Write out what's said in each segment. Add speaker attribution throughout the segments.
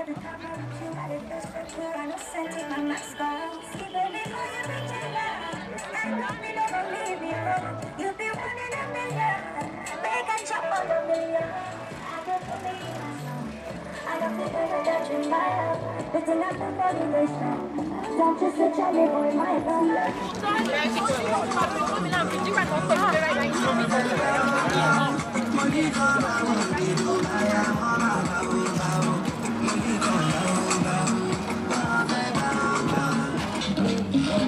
Speaker 1: Don't just sit on me, boy, my love.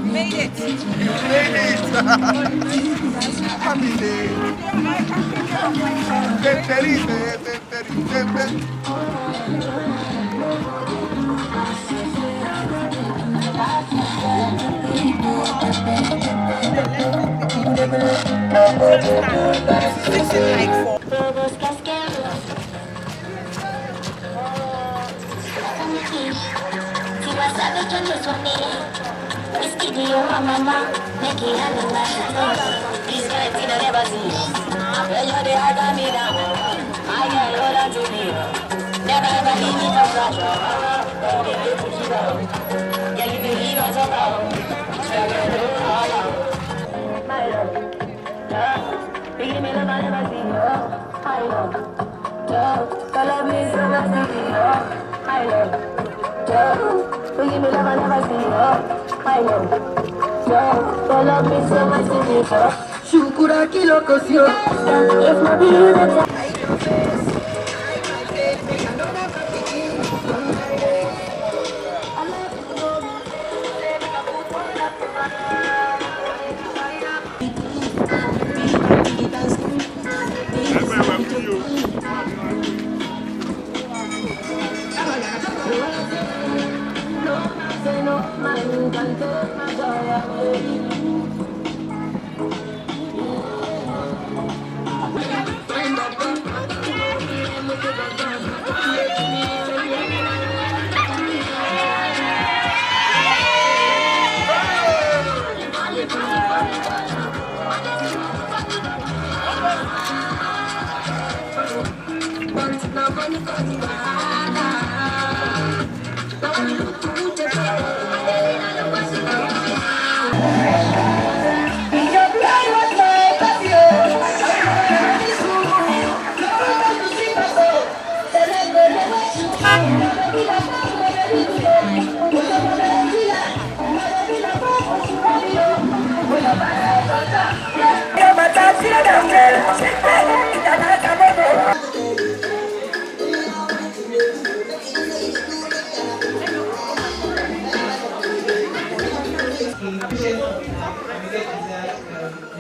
Speaker 2: Made it.
Speaker 3: You made it.
Speaker 2: Fix it like four.
Speaker 1: Shukura kilo kosio. If not you,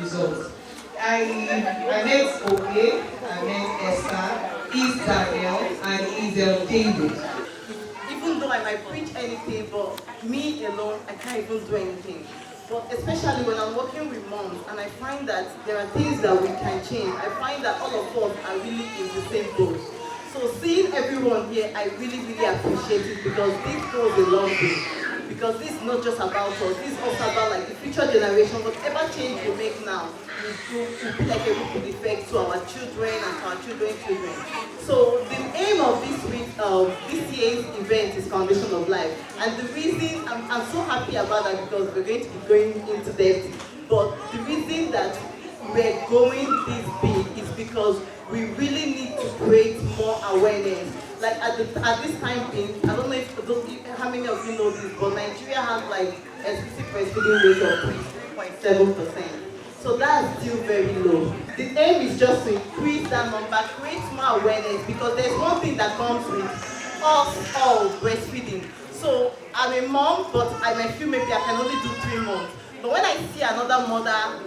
Speaker 4: Results. I met Oke, I met Esther, is Daniel, and is David. Even though I might preach anything, but me alone, I can't even do anything. But especially when I'm working with moms, and I find that there are things that we can change. I find that all of us are really in the same boat. So seeing everyone here, I really, really appreciate it because this goes a long way. Because this is not just about us, this is also about like the future generation. Whatever change we make now will be like a ripple effect to our children and to our children's children. So the aim of this year's event is Foundation of Life. And the reason, I'm so happy about that because we're going to be going into depth. But the reason that we're going this big is because we really need to create more awareness. Like at this time, I don't know how many of you know this, but Nigeria has like explicit breastfeeding rate of 3.7%. So that's still very low. The aim is just to increase that number, create more awareness, because there's one thing that comes with us all breastfeeding. So I'm a mom, but I might feel maybe I can only do 3 months. But when I see another mother,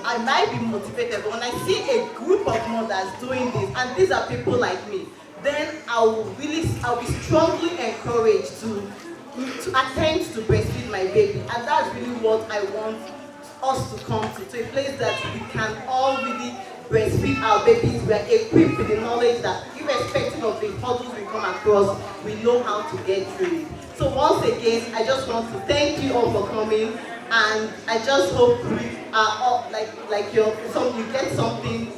Speaker 4: I might be motivated. But when I see a group of mothers doing this, and these are people like me, then I'll be strongly encouraged to attempt to breastfeed my baby. And that's really what I want us to come to a place that we can all really breastfeed our babies. We are equipped with the knowledge that irrespective of the hurdles we come across, we know how to get through it. So once again, I just want to thank you all for coming, and I just hope you are all you get something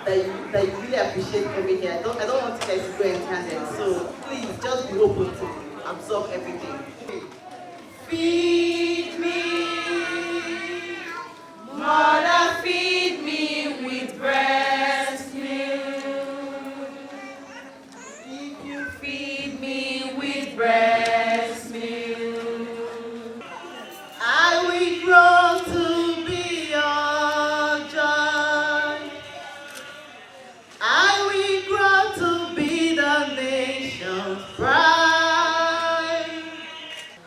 Speaker 4: that you really appreciate coming here. I don't want you guys to go empty-handed. So please just be open to absorb everything. Feed me, mother, feed me with breast milk. If you feed me with breast milk, I will grow to be your joy. I will grow to be the nation's pride.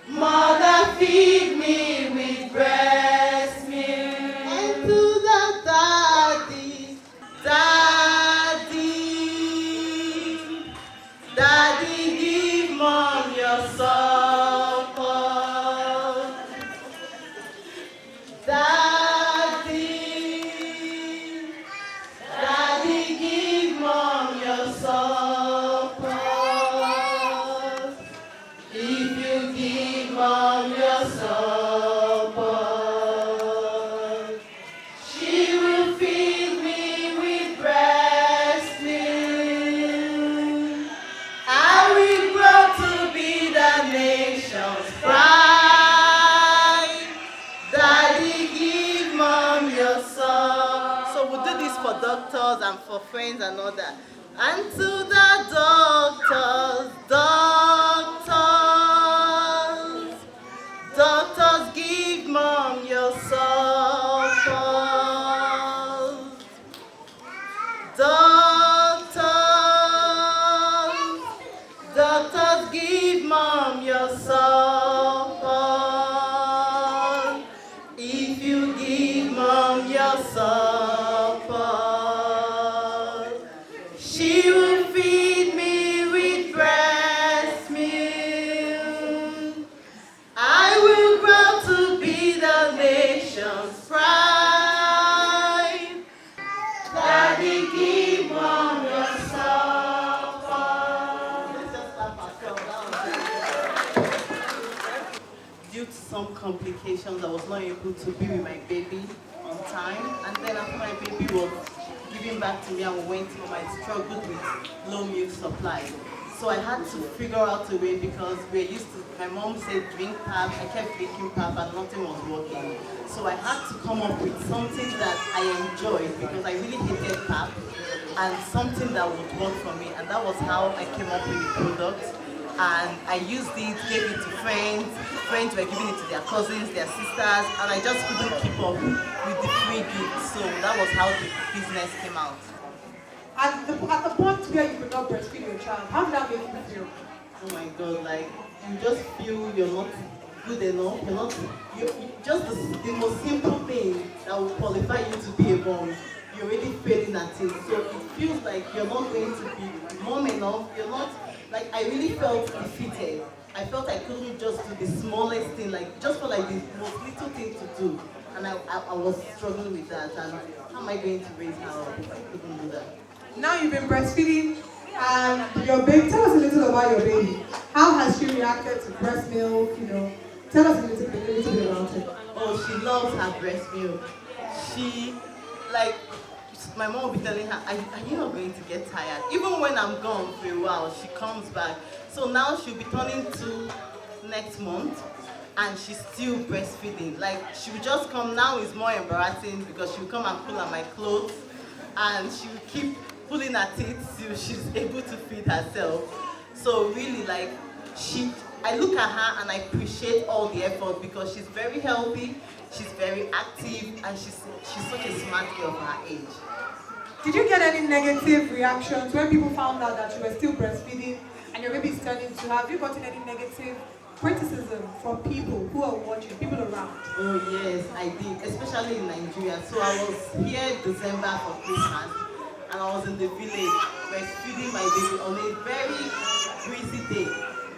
Speaker 4: Mother, feed me with breast milk. And to the daddy, daddy, give mom your support. Daddy, give mom your support. If you give mom your support, she will feed me with breast milk. I will grow to be the nation's pride. Daddy, give mom your support. So we'll do this for doctors and for friends and all that. And to the doctors, doctors, give mom your support. Doctors, give mom your support. If you give mom your support, she will feed me with breast milk. I will grow to be the nation's pride. Daddy, give mom your support. Let's just clap ourselves. Due to some complications, I was not able to be with my baby on time. And then after my baby was given back to me, I went home. I struggled with low milk supply. So I had to figure out a way because we're used to, my mom said drink pap, I kept drinking pap and nothing was working. So I had to come up with something that I enjoyed because I really hated pap and something that would work for me. And that was how I came up with the product. And I used it, gave it to friends were giving it to their cousins, their sisters, and I just couldn't keep up with the free gifts. So that was how the business came out.
Speaker 3: At the point where you could not breastfeed your child, how did that make you feel?
Speaker 4: Oh my God, like you just feel you're not good enough, you just the most simple thing that will qualify you to be a mom, you're already failing at it. So it feels like you're not going to be mom enough, you're not, like I really felt defeated. I felt I couldn't just do the smallest thing, like just for like the most little thing to do. And I was struggling with that, and how am I going to raise her up if I couldn't do that?
Speaker 3: Now you've been breastfeeding and your baby, tell us a little about your baby. How has she reacted to breast milk, Tell us a little bit about it.
Speaker 4: Oh, she loves her breast milk. She, like, my mom will be telling her, are you not going to get tired? Even when I'm gone for a while, she comes back. So now she'll be turning 2 next month, and she's still breastfeeding. Like, she will just come, now it's more embarrassing because she'll come and pull at my clothes, and she will keep pulling her teeth till she's able to feed herself. So really, like, I look at her and I appreciate all the effort because she's very healthy, she's very active, and she's such a smart girl for her age.
Speaker 3: Did you get any negative reactions when people found out that you were still breastfeeding and your baby is turning 2? Have you gotten any negative criticism from people who are watching, people around?
Speaker 4: Oh yes, I did, especially in Nigeria. So I was here December for Christmas, and I was in the village breastfeeding my baby on a very breezy day.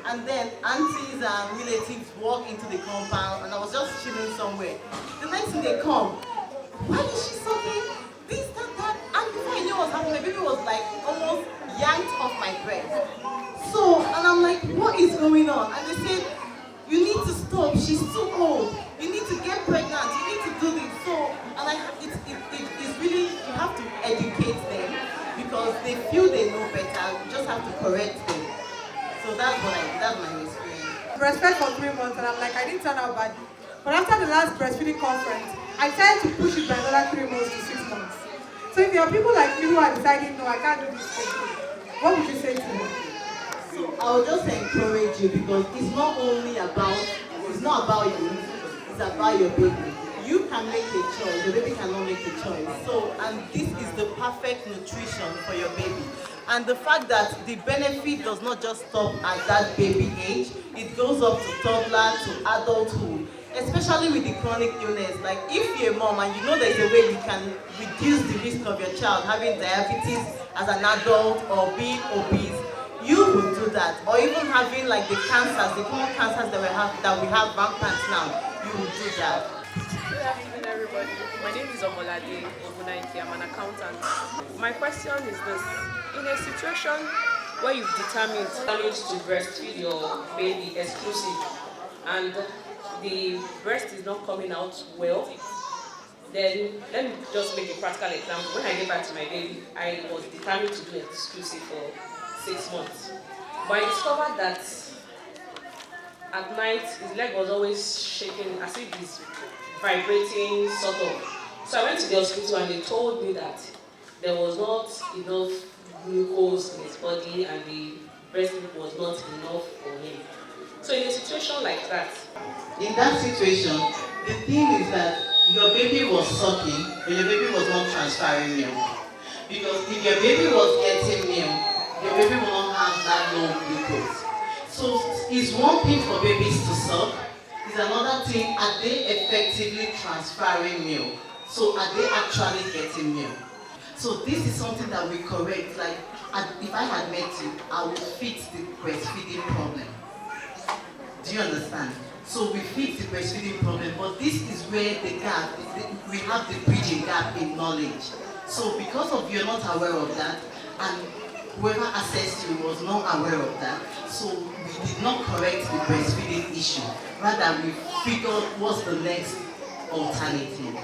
Speaker 4: And then aunties and relatives walk into the compound, and I was just chilling somewhere. The next thing they come, why is she sucking? This, that, and before I knew what was happening, my baby was like almost yanked off my breast. So, and I'm like, what is going on? And they said, you need to stop, she's too old. You need to get pregnant, you need to do this. So, and it's really, you have to educate them when they know better, you just have to correct them. So that's my experience.
Speaker 3: Breastfed for 3 months and I'm like, I didn't turn out bad. But after the last breastfeeding conference, I decided to push it by another 3 months to 6 months. So if there are people like me who are deciding, no, I can't do this thing, what would you say to them?
Speaker 4: So I will just encourage you because it's not about you, it's about your baby. You can make a choice, your baby cannot make a choice. So, and this is the perfect nutrition for your baby. And the fact that the benefit does not just stop at that baby age, it goes up to toddler, to adulthood, especially with the chronic illness. Like if you're a mom and you know there's a way you can reduce the risk of your child having diabetes as an adult or being obese, you will do that. Or even having like the cancers, the common cancers that we have rampant now, you will do that.
Speaker 5: Good afternoon, everybody. My name is Omolade Ogunaike. I'm an accountant. My question is this. In a situation where you've determined to breastfeed your baby exclusive and the breast is not coming out well, then let me just make a practical example. When I get back to my baby, I was determined to do exclusive for 6 months. But I discovered that at night his leg was always shaking as if he's vibrating sort of. So I went to the hospital and they told me that there was not enough glucose in his body and the breast milk was not enough for him. So in a situation like that,
Speaker 4: in that situation, the thing is that your baby was sucking, but your baby was not transferring milk. Because if your baby was getting milk, your baby will not have that low glucose. So it's one thing for babies to suck, it's another thing, are they effectively transferring milk? So are they actually getting milk? So this is something that we correct. Like, if I had met you, I would fix the breastfeeding problem. Do you understand? So we fix the breastfeeding problem, but this is where the gap, we have the bridging gap in knowledge. So because of you're not aware of that, and whoever assessed you was not aware of that, so we did not correct the breastfeeding issue. Rather, we figured what's the next alternative.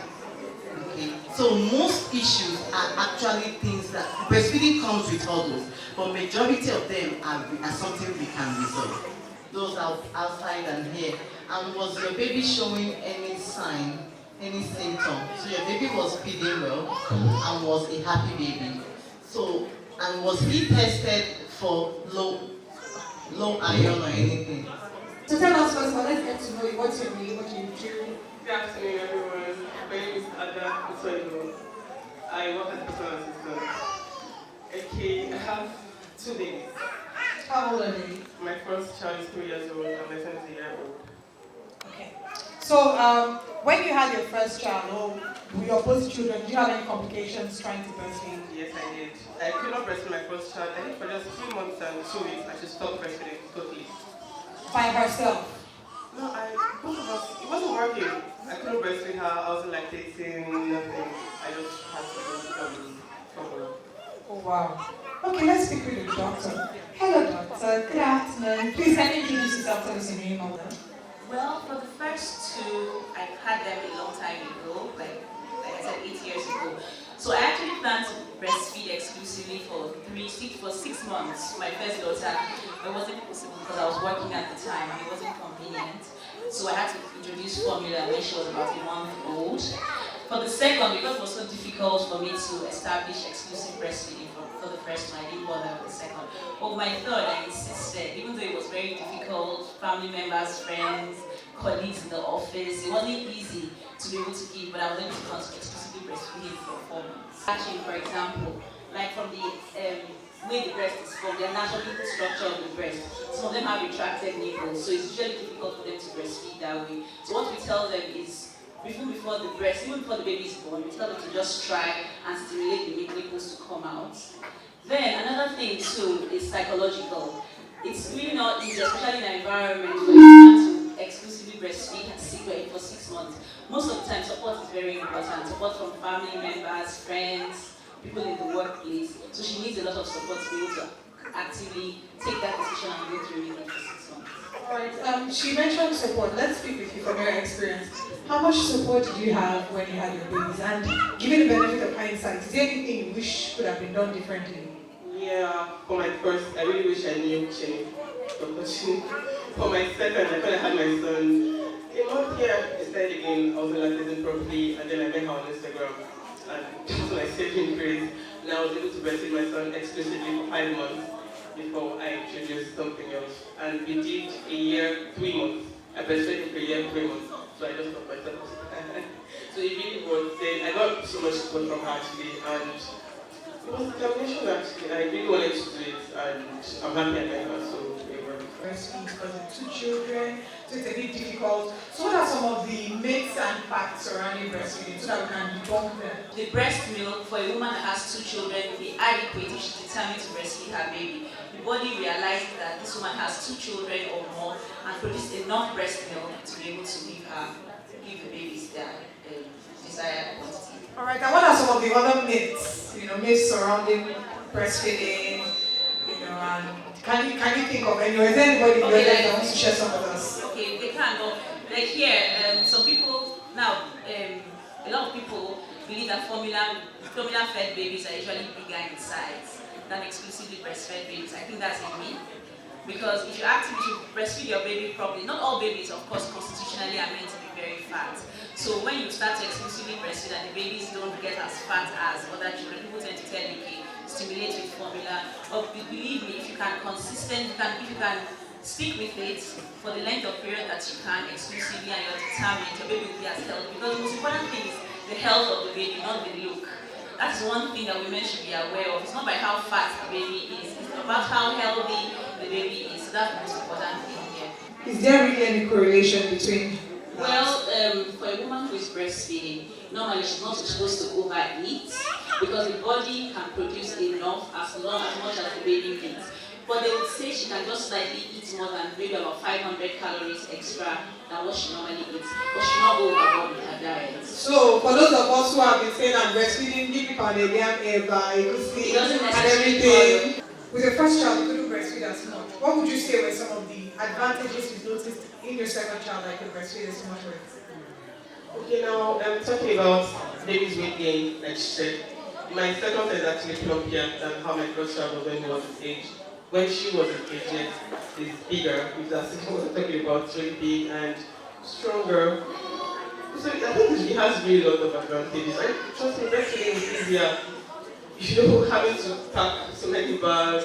Speaker 4: Okay? So most issues are actually things that breastfeeding comes with hurdles, but majority of them are something we can resolve. Those outside and here. And was your baby showing any sign, any symptom? So your baby was feeding well and was a happy baby. So, and was he tested for low iron or anything?
Speaker 3: So tell us first, let's get to know you. What's your name? What do you do?
Speaker 6: Good afternoon, everyone. My name is Ada Usoigo. I work as a personal assistant. Okay, I have 2 babies.
Speaker 3: How old are they?
Speaker 6: My first child is 3 years old and my son is a year old.
Speaker 3: Okay. So when you had your first child, or your both children, did you have any complications trying to breastfeed?
Speaker 6: Yes, I did. I could not breastfeed my first child. I think for just 3 months and 2 weeks, I should stop breastfeeding totally.
Speaker 3: By herself?
Speaker 6: No, both of us, it wasn't working. I couldn't breastfeed her. I wasn't lactating, nothing. I just had to go.
Speaker 3: Oh wow. Okay, let's speak with the doctor. Hello doctor, good afternoon. Please can you introduce yourself to us in your name of them?
Speaker 7: Well, for the first 2, I've had them a long time ago, like I said, 8 years ago. So I actually planned to breastfeed exclusively for 6 months. My first daughter, it wasn't possible because I was working at the time and it wasn't convenient. So I had to introduce formula when she was about a month old. For the second, because it was so difficult for me to establish exclusive breastfeeding for the first one, I didn't bother with the second. But my third, I insisted, even though it was very difficult, family members, friends, colleagues in the office, it wasn't easy to be able to give, but I was able to concentrate exclusively breastfeeding for 4 months. Actually, for example, like from the way the breast is formed, the anatomical structure of the breast, some of them have retracted nipples, so it's usually difficult for them to breastfeed that way. So what we tell them is, even before the baby is born, we tell them to just try and stimulate the nipples to come out. Then another thing too is psychological. It's really not easy, especially in an environment where you want to exclusively breastfeed for 6 months. Most of the time, support is very important. Support from family members, friends, people in the workplace. So she needs a lot of support to be able to actively take that decision and go through it for 6 months.
Speaker 3: Alright, she mentioned support. Let's speak with you from your experience. How much support did you have when you had your babies? And given the benefit of hindsight, is there anything you wish could have been done differently?
Speaker 6: Yeah, for my first, I really wish I knew Chinny, Dr. Chinny. For my second, I thought I had my son. A month here, I started again, I was lactating properly, and then I met her on Instagram. And that's when I saving grace. And I was able to breastfeed my son exclusively for 5 months before I introduced something else. And we did a year, 3 months. I breastfed him for a year, 3 months. So I just stopped myself. So it really was. Then I got so much support from her actually, and it was determination actually. I really wanted to do it, and I'm happy I met her. So it worked.
Speaker 3: Breastfeed because of 2 children, so it's a bit difficult. So what are some of the myths and facts surrounding breastfeeding so that we can debunk them?
Speaker 7: The breast milk for a woman that has 2 children will be adequate if she's determined to breastfeed her baby. The body realizes that this woman has 2 children or more and produce enough breast milk to be able to give the babies their desired quantity.
Speaker 3: Alright, and what are some of the other myths? Myths surrounding breastfeeding, and can you think of any? Or is there anybody in your life that wants to share some with us?
Speaker 7: Okay, they can, but like here, some people now, a lot of people believe that formula fed babies are usually bigger in size than exclusively breastfed babies. I think that's a myth. Because if you breastfeed your baby properly, not all babies, of course, constitutionally are meant to be very fat. So when you start to exclusively breastfeed and the babies don't get as fat as other children, people tend to tell you, okay, stimulate with formula. But believe me, if you can if you can stick with it for the length of period that you can exclusively and you're determined, your baby will be as healthy. Because the most important thing is the health of the baby, not the look. That's one thing that women should be aware of. It's not by how fat the baby is, it's about how healthy the baby is. So that's the most important thing here.
Speaker 3: Is there really any correlation between?
Speaker 7: Well, for a woman who is breastfeeding, normally she's not supposed to overeat because the body can produce enough as much as the baby needs. But they would say she can just slightly eat more than maybe about 500 calories extra than what she normally eats, but she not go overboard with her diet.
Speaker 3: So, for those of us who have been saying I'm breastfeeding, give me Canadian and everything. With your first child, you couldn't breastfeed as much. What would you say were some of the advantages you noticed in your second child that you could breastfeed as much with?
Speaker 6: Okay, now I'm talking about baby's weight gain, like she said. My second child is actually plumpier than how my first child was when he was his age. When she was his age, yes, is bigger, which that's what I'm talking about, really big and stronger. So I think he has really a lot of advantages. And trust me, breastfeeding is easier. Having to pack so many bags,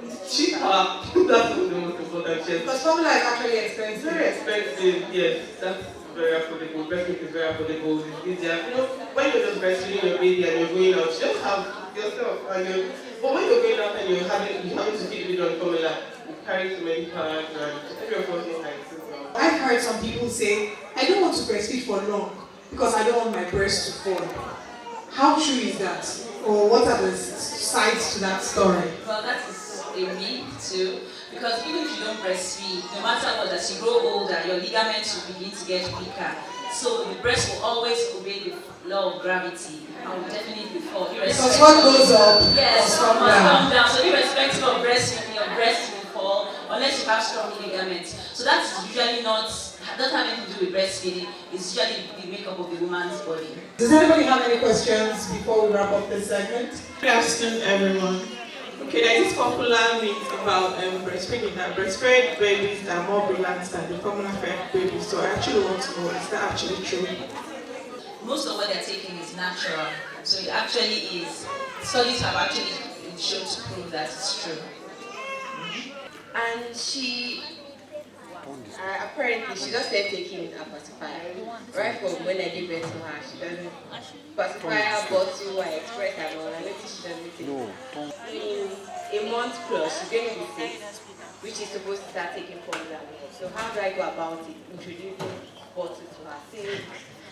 Speaker 6: it's cheaper. That's the most important thing.
Speaker 3: Because formula is actually expensive.
Speaker 6: Very expensive, yes. That's very affordable. Breastfeeding is very affordable. It's easier. When you're just breastfeeding your baby and you're going out, you just have yourself. But when you're going out and you're having to feed baby on formula, you carry so many bags and every of us know how it is.
Speaker 3: I've heard some people say, I don't want to breastfeed for long because I don't want my breast to fall. How true is that? Or what are the sides to that story?
Speaker 7: Well, that is a myth too, because even if you don't breastfeed, no matter what, as you grow older, your ligaments will begin to get weaker. So the breast will always obey the law of gravity and will definitely fall.
Speaker 3: Because what goes up
Speaker 7: must
Speaker 3: come
Speaker 7: come down. So irrespective of breastfeeding, your breast will fall unless you have strong ligaments. So that's usually not having to do with breastfeeding. It's usually the makeup of the woman's body.
Speaker 3: Does anybody have any questions before we wrap up this segment?
Speaker 8: Good afternoon, everyone. Okay, there is this popular myth about breastfeeding that breastfed babies are more brilliant than the formula-fed babies. So I actually want to know, is that actually true?
Speaker 7: Most of what they're taking is natural. So it actually is. Studies have actually been shown to prove that it's true.
Speaker 9: And she apparently she just started taking a pacifier. Right from when I gave birth to her, she doesn't pacifier, bottle, I express her all. I noticed she doesn't take it. In a month plus, she's going to be 6, which is supposed to start taking formula. So how do I go about it? Introducing bottle to her since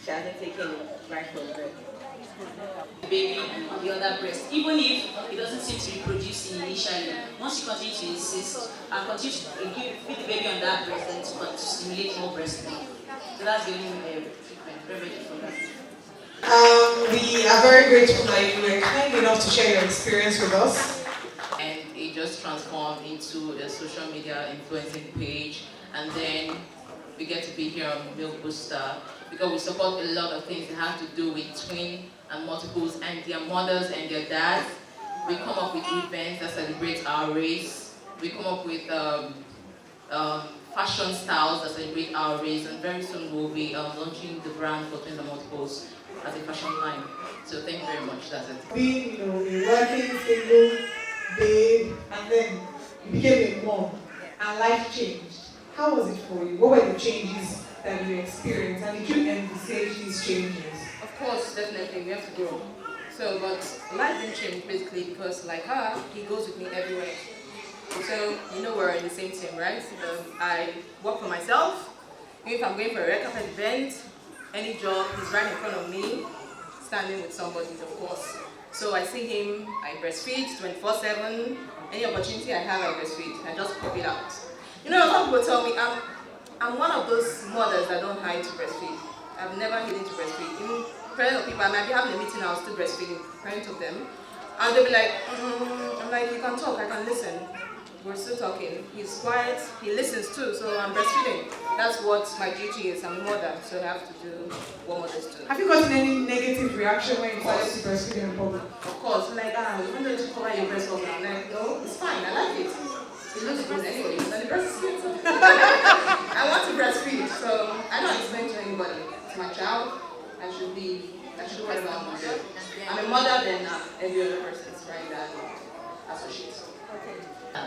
Speaker 9: she hasn't taken it right from birth.
Speaker 7: The baby on the other breast, even if it doesn't seem to be producing initially, once you continue to insist and continue to feed the baby on that breast and to stimulate more breast milk. So that's the only treatment, remedy for that.
Speaker 3: We are very grateful that you were kind enough to share your experience with us.
Speaker 10: And it just transformed into a social media influencing page, and then we get to be here on Milk Booster because we support a lot of things that have to do with twin and multiples and their mothers and their dads. We come up with events that celebrate our race. We come up with fashion styles that celebrate our race, and very soon we'll be launching the brand for Twins and Multiples as a fashion line. So thank you very much. That's it.
Speaker 4: Being, a working single babe, and then you became a mom, and life changed. How was it for you? What were the changes that you experienced, and did you envisage these changes?
Speaker 10: Of course, definitely, we have to grow. So, but life didn't change basically because, like her, he goes with me everywhere. So, we're in the same team, right? I work for myself. If I'm going for a red carpet event, any job, he's right in front of me, standing with somebody, of course. So I see him, I breastfeed 24/7. Any opportunity I have, I breastfeed. I just pop it out. Some people tell me I'm one of those mothers that don't hide to breastfeed. I've never hidden to breastfeed. Even parents of people, I might be having a meeting, I was still breastfeeding, parents of them. And they'll be like, I'm like, you can talk, I can listen. We're still talking. He's quiet, he listens too, so I'm breastfeeding. That's what my duty is. I'm a mother, so I have to do what mothers do.
Speaker 4: Have you gotten any negative reaction when you started to breastfeed in public?
Speaker 10: Of course, like, you want to cover your breast over. I'm like, no, it's fine, I like it. It looks good anyway, and the breast is good. I want to breastfeed, so I don't explain to anybody. It's my child, I should do whatever I want to do. I'm a mother than every other person's, right, that associates.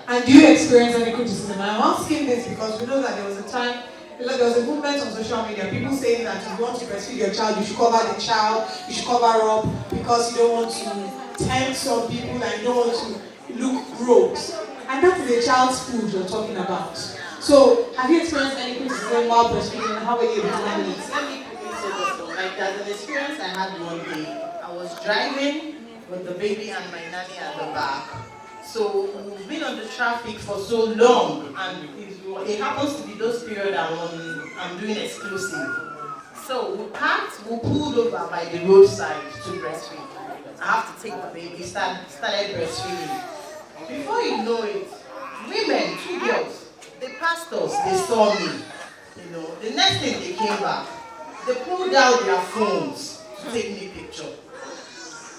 Speaker 4: And do you experience any criticism? I'm asking this because we know that there was a time, there was a movement on social media, people saying that if you want to breastfeed your child, you should cover the child, you should cover up because you don't want to tempt some people and you don't want to look gross. And that is a child's food you're talking about. So, have you experienced any criticism while breastfeeding and how were you able to handle it?
Speaker 11: Let me quickly say this though. Like, there's an experience I had one day. I was driving with the baby and my nanny at the back. So we've been on the traffic for so long, and it happens to be those periods I'm doing exclusive. So we pulled over by the roadside to breastfeed. I have to take the baby, started breastfeeding. Before you know it, women, 2 girls, they passed us, they saw me. The next thing they came back, they pulled out their phones to take me picture.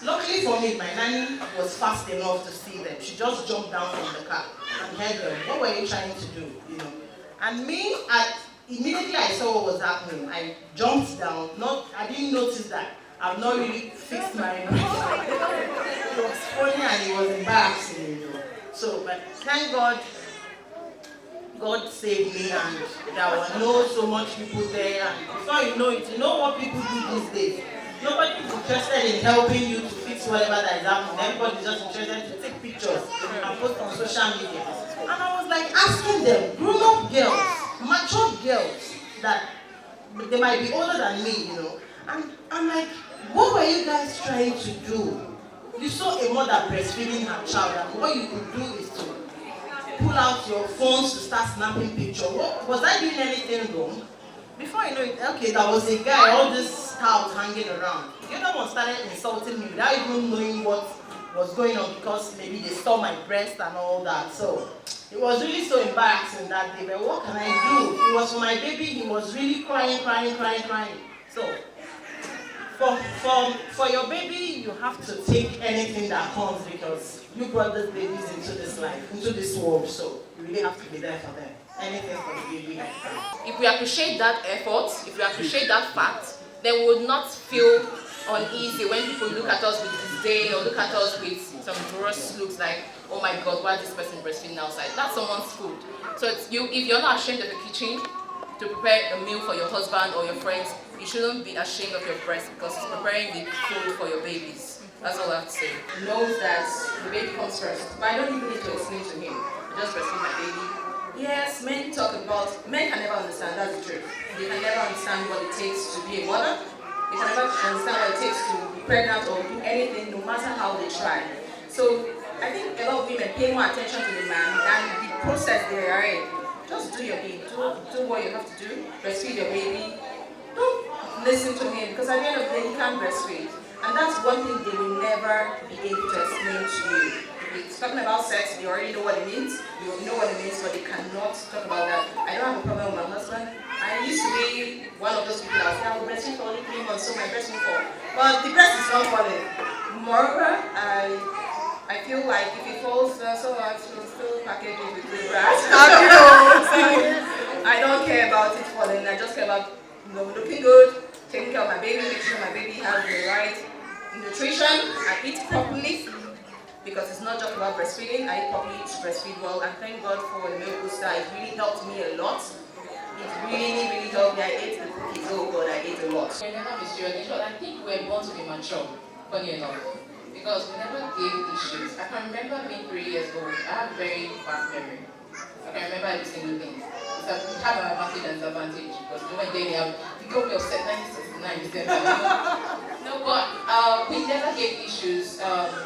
Speaker 11: Luckily for me, my nanny was fast enough to see them. She just jumped down from the car and heard them. What were you trying to do? And me, immediately I saw what was happening. I jumped down. I didn't notice that. I've not really fixed my breath. It was funny and it was embarrassing, So, but thank God, God saved me, and there were not so much people there. And before you know it, you know what people do these days. Nobody is interested in helping you to fix whatever that is happening. Everybody is just interested to take pictures and post on social media. And I was like asking them, grown-up girls, mature girls, that they might be older than me, And I'm like, what were you guys trying to do? You saw a mother breastfeeding her child, and what you could do is to pull out your phones to start snapping pictures. Was I doing anything wrong? Before you know it, okay, there was a guy, all this towels hanging around. The other one started insulting me without even knowing what was going on, because maybe they saw my breast and all that. So it was really so embarrassing that day. But what can I do? It was for my baby. He was really crying. So for your baby, you have to take anything that comes, because you brought these babies into this life, into this world. So you really have to be there for them. Anything for the baby.
Speaker 10: If we appreciate that effort, if we appreciate that fact, then we would not feel uneasy when people look at us with disdain or look at us with some gross looks like, oh my God, why is this person breastfeeding outside? That's someone's food. So if you're not ashamed of the kitchen to prepare a meal for your husband or your friends, you shouldn't be ashamed of your breast, because it's preparing the food for your babies. That's all I have to say. He knows that the baby comes first, but I don't even need to explain to him. I just breastfeed my baby. Yes, men can never understand, that's the truth. They can never understand what it takes to be a mother. They can never understand what it takes to be pregnant or do anything, no matter how they try. So I think a lot of women pay more attention to the man than the process they are in. Just do your bit, do what you have to do, breastfeed your baby. Don't listen to him, because at the end of the day, he can't breastfeed. And that's one thing they will never be able to explain to you. It's talking about sex, they already know what it means. You know what it means, but they cannot talk about that. I don't have a problem with my husband. I used to be one of those people that was, I will breastfeed for only 3 months, so my breast will fall. But the breast is not falling. Moreover, I I feel like if it falls so hard, she'll still package it with good grass. I don't care about it falling. I just care about looking good, taking care of my baby, make sure my baby has the right nutrition, I eat properly, because it's not just about breastfeeding. I eat properly to breastfeed well, and thank God for the milk booster. It really helped me a lot. It really helped me. I ate the cookies. Oh God, I ate a lot.
Speaker 12: We never mysterious. In short, I think we were born to be mature, funny enough, because we never gave issues. I can remember being 3 years old. I have very bad memory. I can remember every single thing. So we have an advantage and disadvantage, because when they have the copy of set 1969 December. No, but we never gave issues.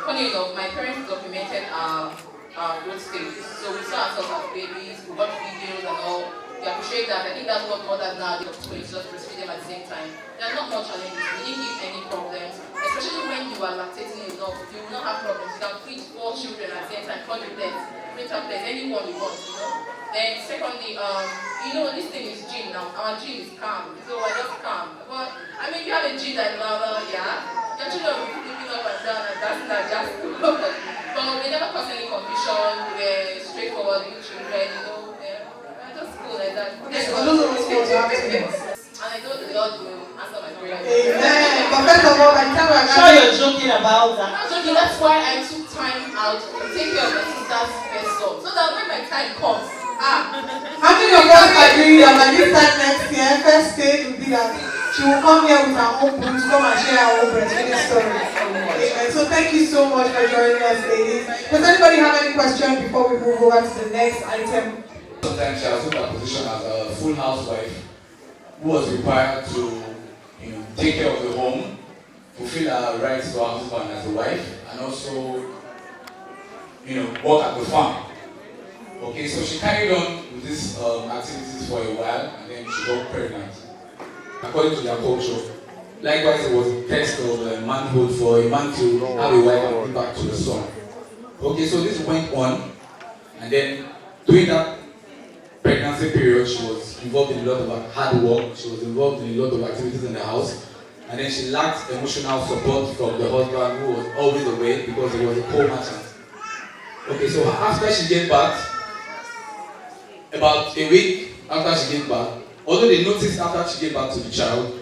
Speaker 12: Funny enough, my parents documented our growth stages. So we saw ourselves as babies, we watched videos and all. We appreciate that. I think that's what mothers now do, to just breastfeed them at the same time. There are not much challenges. We didn't give any problems, especially when you are lactating enough. You will not have problems. You can feed 4 children at the same time, quadruplets, quintuplets, anyone you want, you know. Then secondly, you know, this thing is gym now. Our gym is calm, so I just calm. But I mean, you have a gym that yeah, your children will be flipping up and down and dancing and just but they never cause any confusion. We're straightforward with children, you know. Just cool like that.
Speaker 3: Okay, so those are what's happening.
Speaker 12: And I know the Lord will answer my prayer.
Speaker 3: Amen. But first of all, by the time we're
Speaker 11: Sure, you're joking about that.
Speaker 12: I'm not joking, that's why I took time out to take care of my sister's first son. So that when my time comes,
Speaker 3: how many of us agree that by this time next year, first stage will be that she will come here with her own books, come and share her own breastfeeding story. Amen. So thank you so much for joining us, ladies. Does anybody have any questions before we move over to the next item?
Speaker 13: Sometimes she has took her position as a full housewife who was required to, take care of the home, fulfill her rights to her husband as a wife, and also, work at the farm. Okay, so she carried on with these activities for a while, and then she got pregnant, according to their culture. Likewise, it was a test of manhood for a man to have a wife and give back to the son. Okay, so this went on, and then during that pregnancy period, she was involved in a lot of hard work. She was involved in a lot of activities in the house, and then she lacked emotional support from the husband, who was always away because he was a coal merchant. Okay, so after she gave birth, about a week after she gave birth, although they noticed after she gave birth to the child,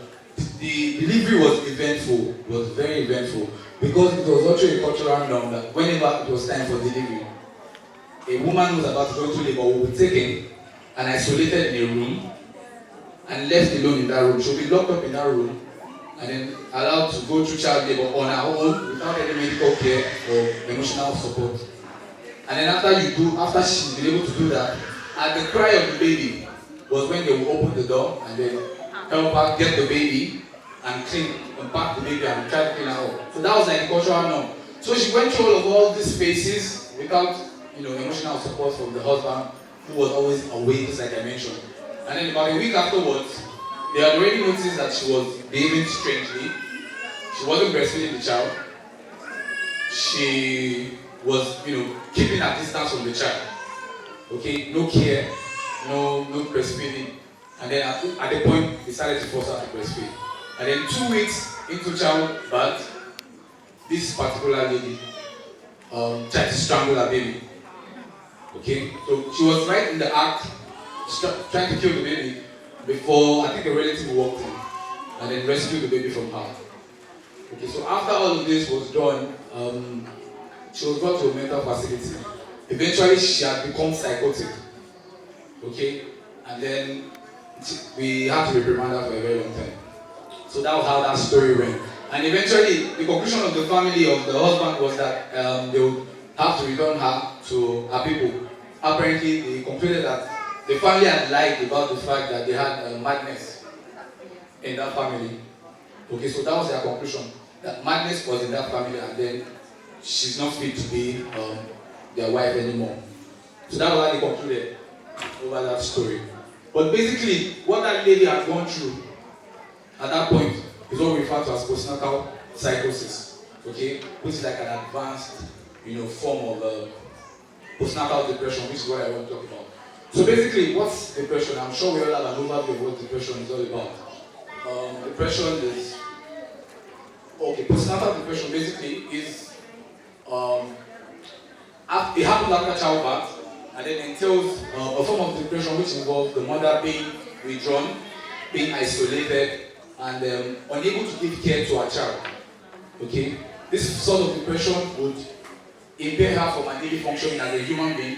Speaker 13: the delivery was eventful. It was very eventful because it was also a cultural norm that whenever it was time for delivery, a woman who was about to go into labor will be taken and isolated in a room and left alone in that room. She'll be locked up in that room and then allowed to go through child labor on her own without any medical care or emotional support. And then after she's been able to do that, at the cry of the baby was when they will open the door and then help her get the baby and clean and pack the baby and try to clean her up. So that was like the cultural norm. So she went through all these phases without emotional support from the husband, who was always away, just like I mentioned. And then about a week afterwards, they had already noticed that she was behaving strangely. She wasn't breastfeeding the child. She was, keeping her distance from the child. Okay, no care, no breastfeeding. And then at the point, they started to force her to breastfeed. And then 2 weeks into childbirth, this particular lady tried to strangle her baby. Okay, so she was right in the act, trying to kill the baby before I think a relative walked in and then rescued the baby from her. Okay, so after all of this was done, she was brought to a mental facility. Eventually, she had become psychotic. Okay, and then we had to reprimand her for a very long time. So that was how that story went. And eventually, the conclusion of the family of the husband was that they would have to return her to her people. Apparently, they concluded that the family had lied about the fact that they had madness in that family. Okay, so that was their conclusion. That madness was in that family, and then she's not fit to be their wife anymore. So that was how they concluded over that story. But basically, what that lady had gone through at that point is what we refer to as postnatal psychosis. Okay, which is like an advanced, form of postnatal depression, which is what I want to talk about. So basically, what's depression? I'm sure we all have an overview of what depression is all about. Depression is, postnatal depression basically is it happens after childbirth, and then entails a form of depression which involves the mother being withdrawn, being isolated, and unable to give care to her child. Okay, this sort of depression would impair her from her daily functioning as a human being.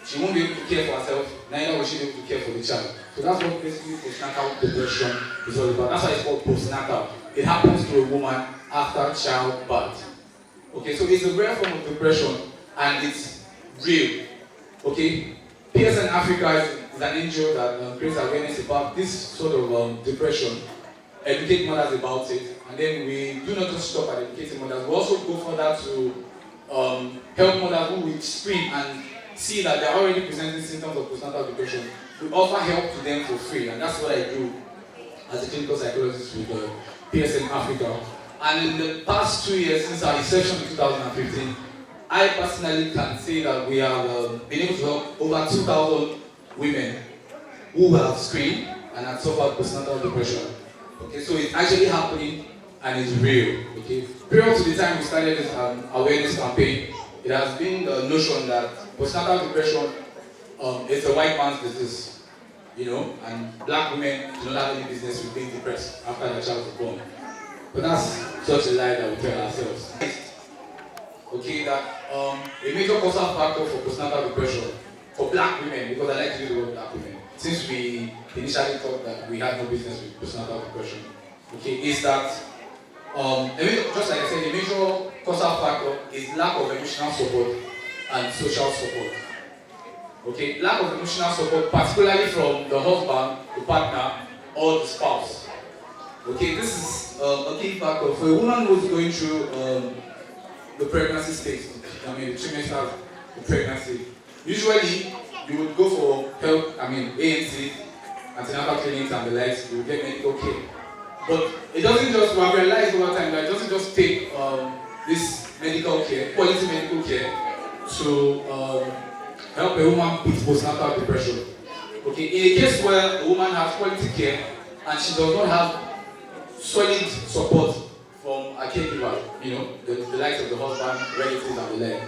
Speaker 13: She won't be able to care for herself, neither will she be able to care for the child. So that's what basically postnatal depression is all about. That's why it's called postnatal. It happens to a woman after childbirth. Okay, so it's a rare form of depression and it's real. Okay, PSN Africa is an NGO that creates awareness about this sort of depression, educate mothers about it, and then we do not just stop at educating mothers, we also go further to help mothers who will screen and see that they're already presenting symptoms of postnatal depression. We offer help to them for free, and that's what I do as a clinical psychologist with PSN Africa. And in the past 2 years, since our inception in 2015, I personally can say that we have been able to help over 2,000 women who have screened and have suffered postnatal depression. Okay, so it's actually happening and it's real. Okay, prior to the time we started this awareness campaign, it has been the notion that postnatal depression is a white man's disease, you know, and black women do not have any business with being depressed after their child is born. But that's such a lie that we tell ourselves. Okay, that a major causal factor for postnatal depression for black women, because I like to use the word black women, since we initially thought that we had no business with postnatal depression, okay, is that just like I said, the major causal factor is lack of emotional support and social support. Okay, lack of emotional support, particularly from the husband, the partner, or the spouse. Okay, this is a key factor for a woman who's going through the pregnancy stage. I mean, the trimester of the pregnancy. Usually, you would go for help. I mean, ANC, antenatal clinics, and the likes. You will get medical care. But it doesn't just, we have realized over time that it doesn't just take this medical care, quality medical care, to help a woman beat postnatal depression. Okay, in a case where a woman has quality care and she does not have solid support from a caregiver, you know, the likes of the husband, relatives, and the like,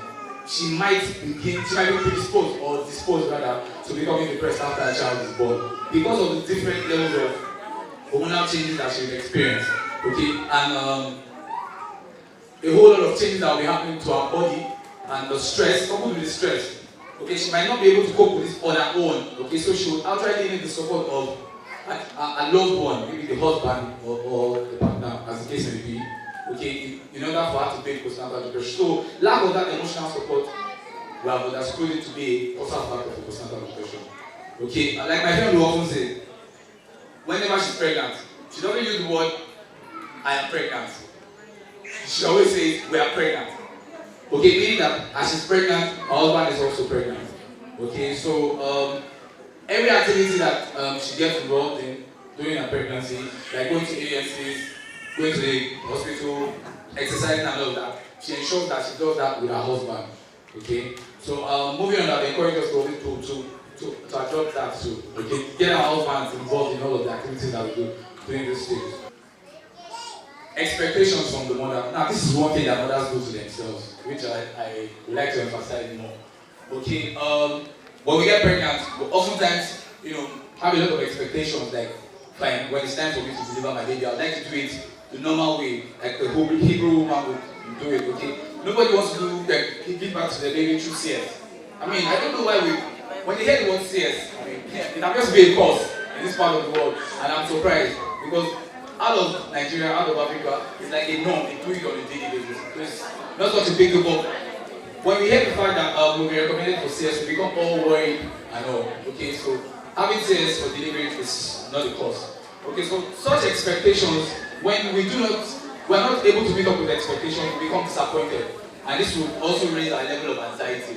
Speaker 13: she might be predisposed or disposed rather to becoming depressed after a child is born because of the different levels of hormonal changes that she will experience. Okay, and a whole lot of changes that will be happening to her body and the stress, coupled with the stress. Okay, she might not be able to cope with this on her own. Okay, so she will outrightly need the support of a loved one, maybe the husband or the partner, as the case may be. Okay, in order for her to beat postnatal depression. So lack of that emotional support we have understood it to be a causal factor for postnatal depression. Okay, and like my friend will often say, whenever she's pregnant, she doesn't use the word "I am pregnant." She always says, "We are pregnant." Okay, meaning that as she's pregnant, her husband is also pregnant. Okay, so every activity that she gets involved in during her pregnancy, like going to ANCs, going to the hospital, exercising and all of that, she ensures that she does that with her husband. Okay, so moving on, I encourage us to adopt that too. Okay, get our husbands involved in all of the activities that we do during this stage. Expectations from the mother. Now, this is one thing that mothers do to themselves, which I would like to emphasize more. Okay, when we get pregnant, we oftentimes, you know, have a lot of expectations. Like, fine, when it's time for me to deliver my baby, I'd like to do it the normal way, like the Hebrew woman would do it. Okay, nobody wants to do like give back to the baby through CS. I mean, I don't know why when they hear the word CS, I mean, it appears to be a cause in this part of the world, and I'm surprised because out of Nigeria, out of Africa, it's like a norm. They do it on a daily basis. It's not such a big deal. When we hear the fact that we'll be recommended for CS, we become all worried and all. Okay, so having CS for delivery is not a cause. Okay, so such expectations, when we're not able to meet up with expectations, we become disappointed. And this will also raise our level of anxiety.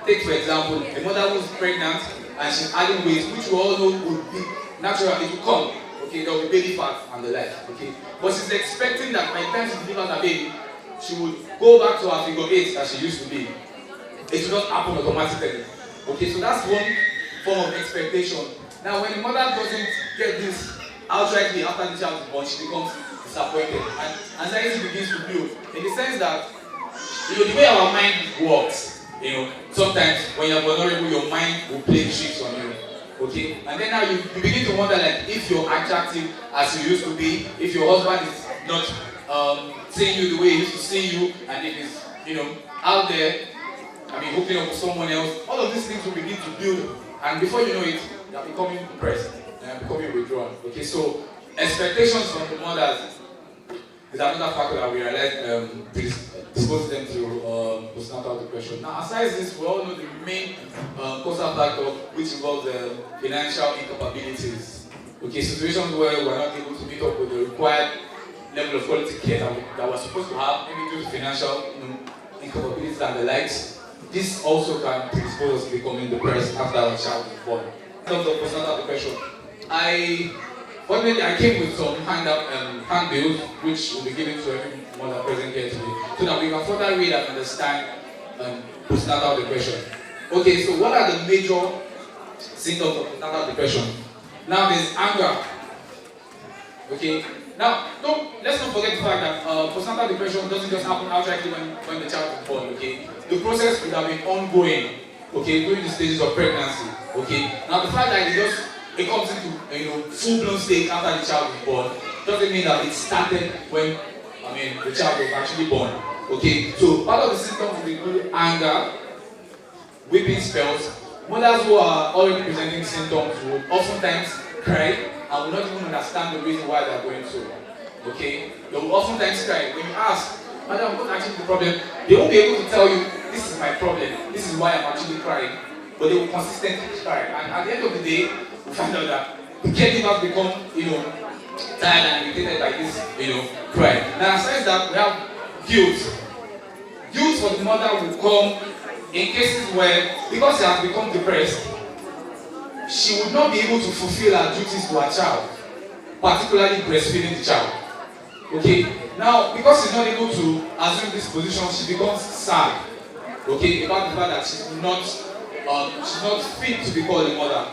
Speaker 13: Take, for example, a mother who's pregnant and she's adding weight, which we all know would be natural, it will come. Okay, there will be baby fat and the like. Okay, but she's expecting that by the time she delivers her baby, she would go back to her figure 8 that she used to be. It will not happen automatically. Okay, so that's one form of expectation. Now, when the mother doesn't get this outrightly after the child is born, she becomes disappointed, and anxiety begins to build. In the sense that, you know, the way our mind works, You know, sometimes when you're vulnerable, your mind will play tricks on you. Okay? And then now you begin to wonder like if you're attractive as you used to be, if your husband is not seeing you the way he used to see you, and if he's, you know, out there, I mean, hooking up with someone else, all of these things will begin to build, and before you know it, you're becoming depressed, and you're becoming withdrawn. Okay, so expectations from the mothers is another factor that we realize disposes them to postnatal depression. Now, aside this, we all know the main causal factor, which involves financial incapabilities. Okay, situations where we're not able to meet up with the required level of quality care that we're supposed to have, maybe due to financial, incapabilities and the likes. This also can predispose us to becoming depressed after our child is born. In terms of postnatal depression, fortunately, I came with some handbills which will be given to every mother present here today, so that we can further read and understand postnatal depression. Okay, so what are the major symptoms of postnatal depression? Now, there's anger. Okay, now let's not forget the fact that postnatal depression doesn't just happen outrightly when the child is born. Okay, the process would have been ongoing. Okay, during the stages of pregnancy. Okay, now the fact that it comes into full-blown state after the child is born doesn't mean that it started when the child was actually born. Okay, so part of the symptoms will include anger, weeping spells. Mothers who are already presenting symptoms will oftentimes cry and will not even understand the reason why they are going through. Okay, they will oftentimes cry. When you ask, "Madam, what's actually the problem?" they won't be able to tell you, "This is my problem. This is why I'm actually crying." But they will consistently cry, and at the end of the day, we find out that the caregivers become, tired and irritated by this, cry. Now, aside that, we have guilt. Guilt for the mother will come in cases where, because she has become depressed, she would not be able to fulfill her duties to her child, particularly breastfeeding the child. Okay. Now, because she's not able to assume this position, she becomes sad. Okay, about the fact that she's not fit to be called a mother.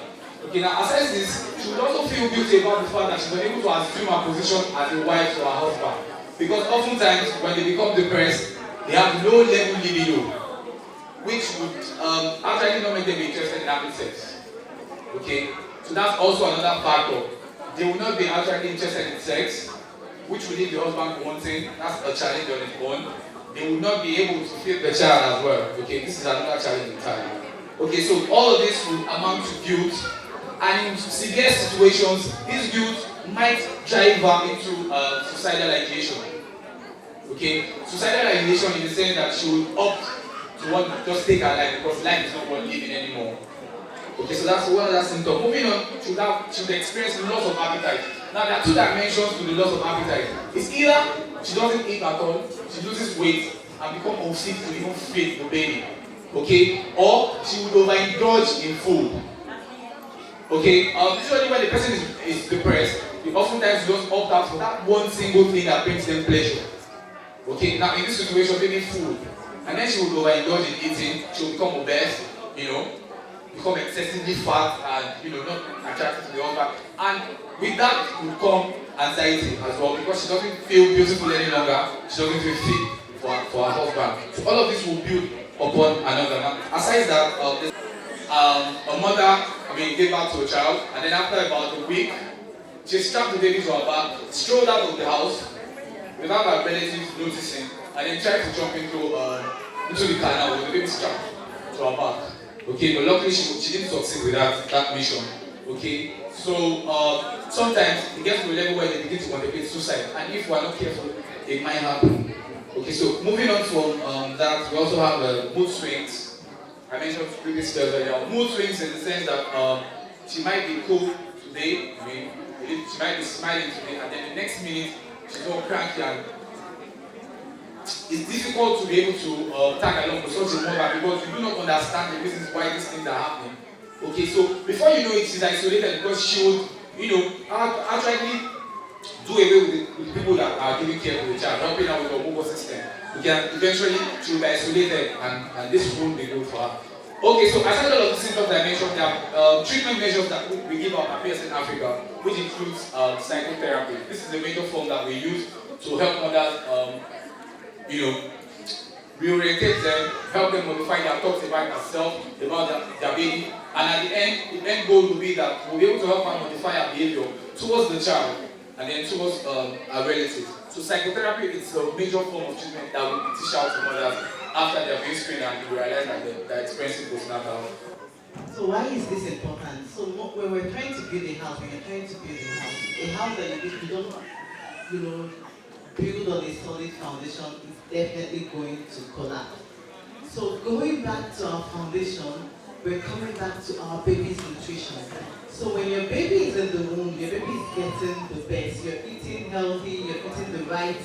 Speaker 13: Okay, now aside this, she would also feel guilty about the fact that she's not able to assume her position as a wife to her husband. Because oftentimes, when they become depressed, they have low level libido, which would actually not make them interested in having sex. Okay, so that's also another factor. They will not be actually interested in sex, which will leave the husband wanting. That's a challenge on its own. They will not be able to feed the child as well. Okay, this is another challenge entirely. Okay, so all of this will amount to guilt, and in severe situations, this guilt might drive her into suicidal ideation. Okay, suicidal ideation in the sense that she will opt to want to just take her life because life is not worth living anymore. Okay, so that's one of the symptoms. Moving on, she would experience loss of appetite. Now, there are two dimensions to the loss of appetite. It's either she doesn't eat at all, she loses weight and becomes unfit to even feed the baby. Okay, or she would overindulge in food. Okay, usually when the person is depressed, they oftentimes just opt out for that one single thing that brings them pleasure. Okay, now in this situation, maybe food, and then she would overindulge in eating. She will become obese, become excessively fat, and not attracted to the husband. And with that will come anxiety as well, because she doesn't feel beautiful any longer. She doesn't feel fit for her husband. So all of this will build upon another. Now, aside that, a mother, gave birth to a child, and then after about a week, she strapped the baby to her back, strolled out of the house without her relatives noticing, and then tried to jump into the canal with the baby strapped to her back. Okay, but luckily she didn't succeed with that mission. Okay, so sometimes it gets to a level where they begin to contemplate suicide, and if we are not careful, it might happen. Okay, so moving on from that, we also have mood swings. I mentioned previously earlier, mood swings in the sense that she might be cool today, she might be smiling today, and then the next minute she's all cranky, and it's difficult to be able to tag along with such a mother because you do not understand the reasons why these things are happening. Okay, so before you know it, she's isolated because she would, actually do away with the people that are giving care to the child, helping her with the mobile system. Eventually, she will be isolated, and this won't be good for her. Okay, so aside all of the symptoms I mentioned, there are treatment measures that we give out at PS in Africa, which includes psychotherapy. This is the major form that we use to help mothers, reorientate them, help them modify their thoughts about themselves, about their baby, and at the end goal will be that we'll be able to help her modify her behavior towards the child and then towards our relatives. So psychotherapy is a major form of treatment that we teach out to mothers after they have been screened and we realize that they're experiencing postnatal.
Speaker 11: So why is this important? So when we're trying to build a house, when you're trying to build a house that you don't, build on a solid foundation is definitely going to collapse. So going back to our foundation, we're coming back to our baby's nutrition. So when your baby is in the womb, your baby is getting the best. You're eating healthy, you're eating the right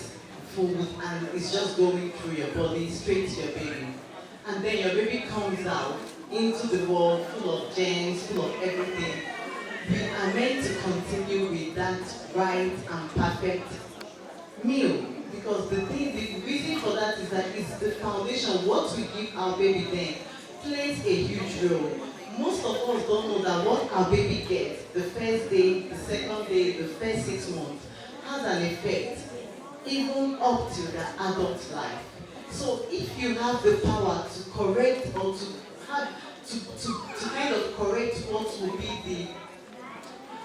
Speaker 11: food, and it's just going through your body straight to your baby. And then your baby comes out into the world full of germs, full of everything. We are meant to continue with that right and perfect meal, because the reason for that is that it's the foundation. What we give our baby then plays a huge role. Most of us don't know that what our baby gets the first day, the second day, the first 6 months has an effect even up to the adult life. So if you have the power to correct or to have to kind of correct what will be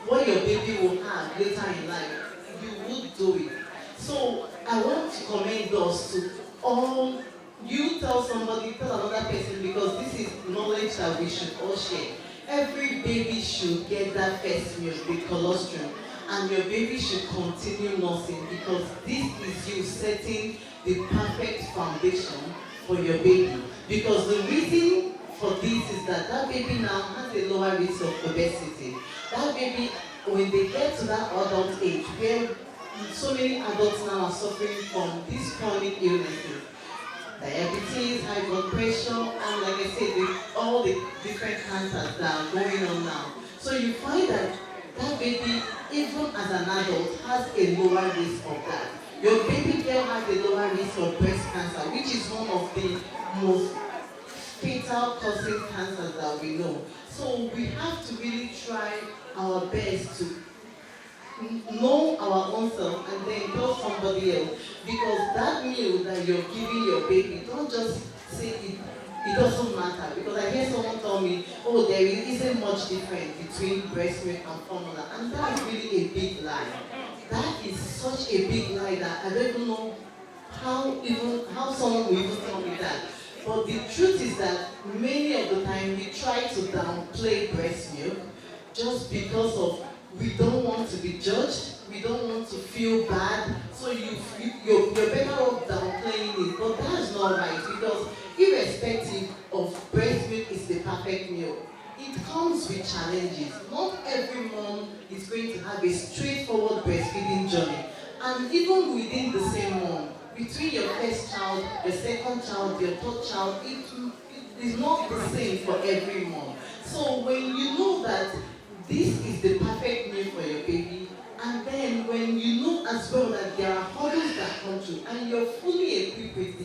Speaker 11: what your baby will have later in life, you would do it. So I want to commend us to all. You tell somebody, tell another person, because this is knowledge that we should all share. Every baby should get that first meal, the colostrum, and your baby should continue nursing, because this is you setting the perfect foundation for your baby. Because the reason for this is that baby now has a lower risk of obesity. That baby, when they get to that adult age, where so many adults now are suffering from these chronic illnesses, diabetes, high blood pressure, and like I said, all the different cancers that are going on now. So you find that baby, even as an adult, has a lower risk of that. Your baby girl has a lower risk of breast cancer, which is one of the most fatal causing cancers that we know. So we have to really try our best to know our own self and then tell somebody else, because that meal that you're giving your baby, don't just say it doesn't matter. Because I hear someone tell me, oh, there isn't much difference between breast milk and formula, and that's really a big lie. That is such a big lie that I don't even know how someone will even tell me that. But the truth is that many of the time we try to downplay breast milk just because of we don't want to be judged, we don't want to feel bad, so you're better off downplaying it. But that's not right, because irrespective of breast milk is the perfect meal. It comes with challenges. Not every mom is going to have a straightforward breastfeeding journey. And even within the same mom, between your first child, your second child, your third child, it is not the same for every mom. So when you know that this is the perfect meal for your baby, and then when you know as well that there are hurdles that come through, and you're fully equipped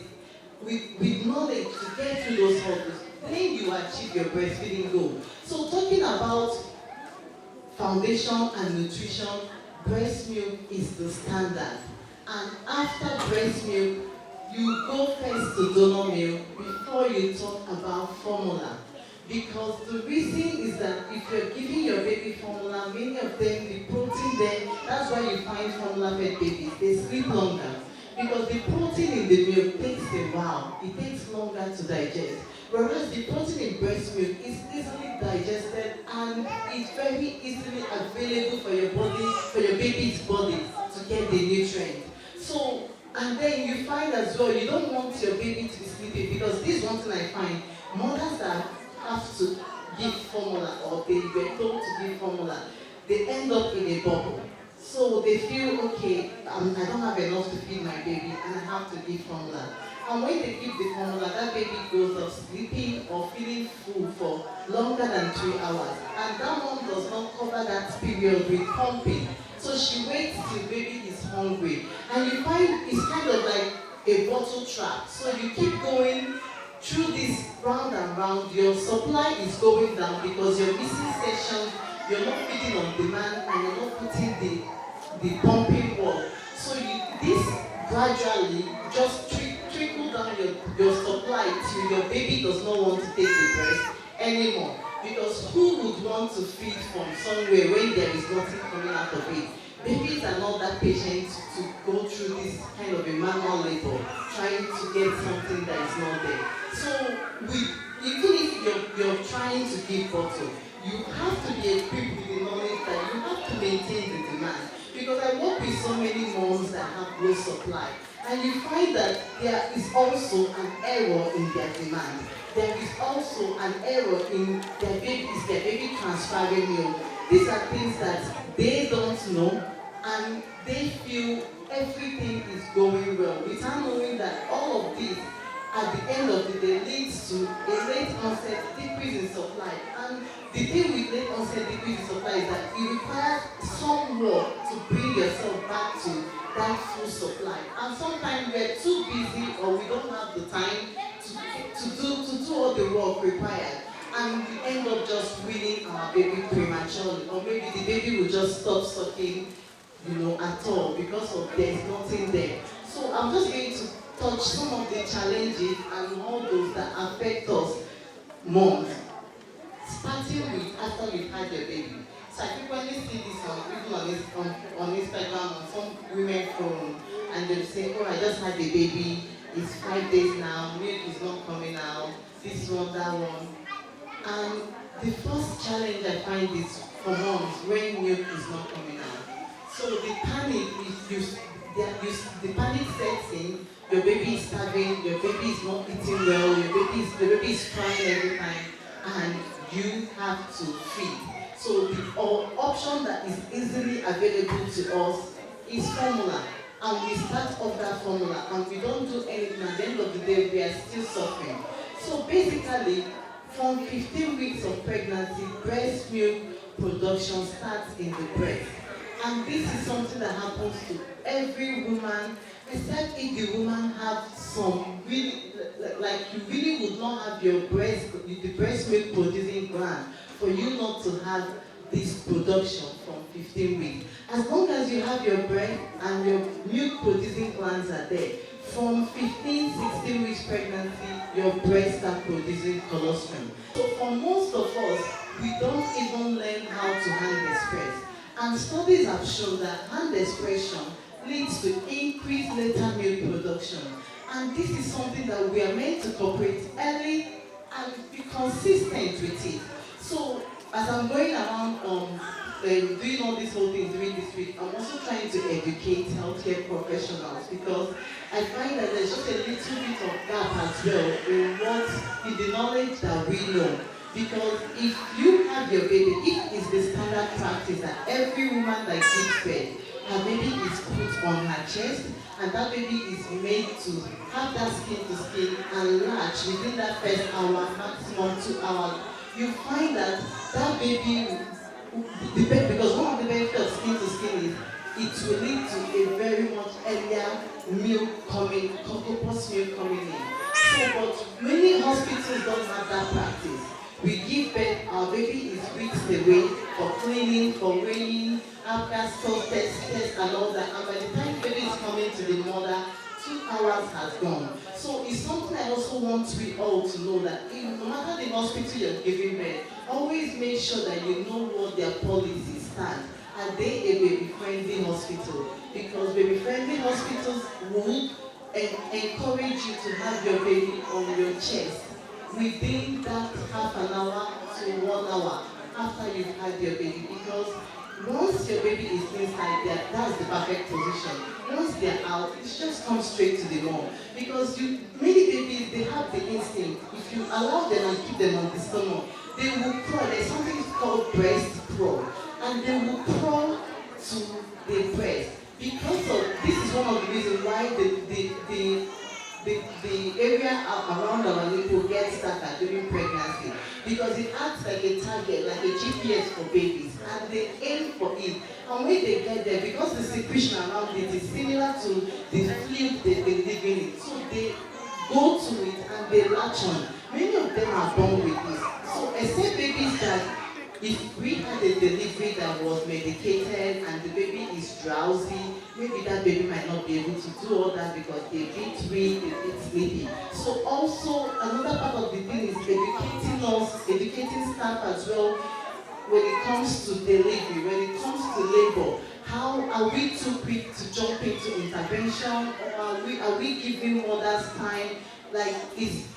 Speaker 11: with knowledge to get through those hurdles, then you achieve your breastfeeding goal. So talking about foundation and nutrition, breast milk is the standard. And after breast milk, you go first to donor milk before you talk about formula. Because the reason is that if you're giving your baby formula, many of them, the protein there, that's why you find formula-fed babies, they sleep longer. Because the protein in the milk takes a while, it takes longer to digest. Whereas the protein in breast milk is easily digested and it's very easily available for your body, for your baby's body to get the nutrient. So, and then you find as well, you don't want your baby to be sleeping, because this is one thing I find, mothers that have to give formula or they were told to give formula, they end up in a bubble. So they feel, okay, I don't have enough to feed my baby and I have to give formula. And when they give the formula, that baby goes off sleeping or feeling full for longer than 3 hours. And that mom does not cover that period with pumping. So she waits till baby is hungry. And you find it's kind of like a bottle trap. So you keep going through this round and round, your supply is going down because you're missing sessions, you're not feeding on demand, and you're not putting the pumping wall. So this gradually just trickle down your supply till your baby does not want to take the breast anymore. Because who would want to feed from somewhere when there is nothing coming out of it? Babies are not that patient to go through this kind of a manual labor, trying to get something that is not there. So even if you're trying to give bottle, you have to be equipped with the knowledge that you have to maintain the demand. Because I work with so many moms that have low supply, and you find that there is also an error in their demand. There is also an error in their baby transferring milk. These are things that they don't know, and they feel everything is going well without knowing that all of this at the end of the day leads to a late onset decrease in supply. And the thing with late onset decrease in supply is that it requires some work to bring yourself back to that full supply. And sometimes we're too busy, or we don't have the time to do all the work required. And we end up just weaning our baby prematurely, or maybe the baby will just stop sucking, at all, because of there's nothing there. So I'm just going to touch some of the challenges and all those that affect us moms, starting with after you've had your baby. So I frequently see this on Instagram, on some women forum, and they'll say, oh, I just had a baby, it's 5 days now, milk is not coming out, this one, that one. And the first challenge I find is for moms when milk is not coming out. So the panic the panic sets in, your baby is starving, your baby is not eating well, the baby is crying every time, and you have to feed. So the option that is easily available to us is formula. And we start off that formula and we don't do anything. At the end of the day, we are still suffering. So basically, from 15 weeks of pregnancy, breast milk production starts in the breast. And this is something that happens to every woman, except if the woman have some really, like you really would not have the breast milk producing gland for you not to have this production from 15 weeks. As long as you have your breast and your milk producing glands are there, from 15, 16 weeks pregnancy, your breasts start producing colostrum. So for most of us, we don't even learn how to hand express. And studies have shown that hand expression leads to increased later milk production. And this is something that we are meant to cooperate early and be consistent with it. So as I'm going around doing all these whole things during this week, I'm also trying to educate healthcare professionals, because I find that there's just a little bit of gap as well in the knowledge that we know. Because if you have your baby, if it's the standard practice that every woman that gives birth, her baby is put on her chest, and that baby is made to have that skin to skin and latch within that first hour, maximum 2 hours, you find that that baby, because one of the benefits of skin to skin is it will lead to a very much earlier milk coming, cocoa milk coming in. So, but many hospitals don't have that practice. We give birth, our baby is weeks away for cleaning, for weighing, after stool tests and all that. And by the time baby is coming to the mother, 2 hours has gone. So it's something I also want we all to know, that no matter the hospital you're giving birth, always make sure that you know what their policies stand. Are they a baby-friendly hospital? Because baby-friendly hospitals would encourage you to have your baby on your chest within that half an hour to 1 hour after you've had your baby. Because once your baby is inside there, that's the perfect position. Once they're out, it just comes straight to the mom. Because many babies, they have the instinct. If you allow them and keep them on the stomach, they will crawl. There's something called breast crawl. And they will crawl to the breast. Because of this is one of the reasons why the area around our nipple gets darker during pregnancy, because it acts like a target, like a GPS for babies, and they aim for it. And when they get there, because the secretion around it is similar to the fluid they live in it, so they go to it and they latch on. Many of them are born with this. So except babies that If we had a delivery that was medicated and the baby is drowsy, maybe that baby might not be able to do all that because they're a bit weak, a bit sleepy. So also another part of the thing is educating us, educating staff as well when it comes to delivery, when it comes to labor. How are we too quick to jump into intervention, or are we giving mothers time? Like,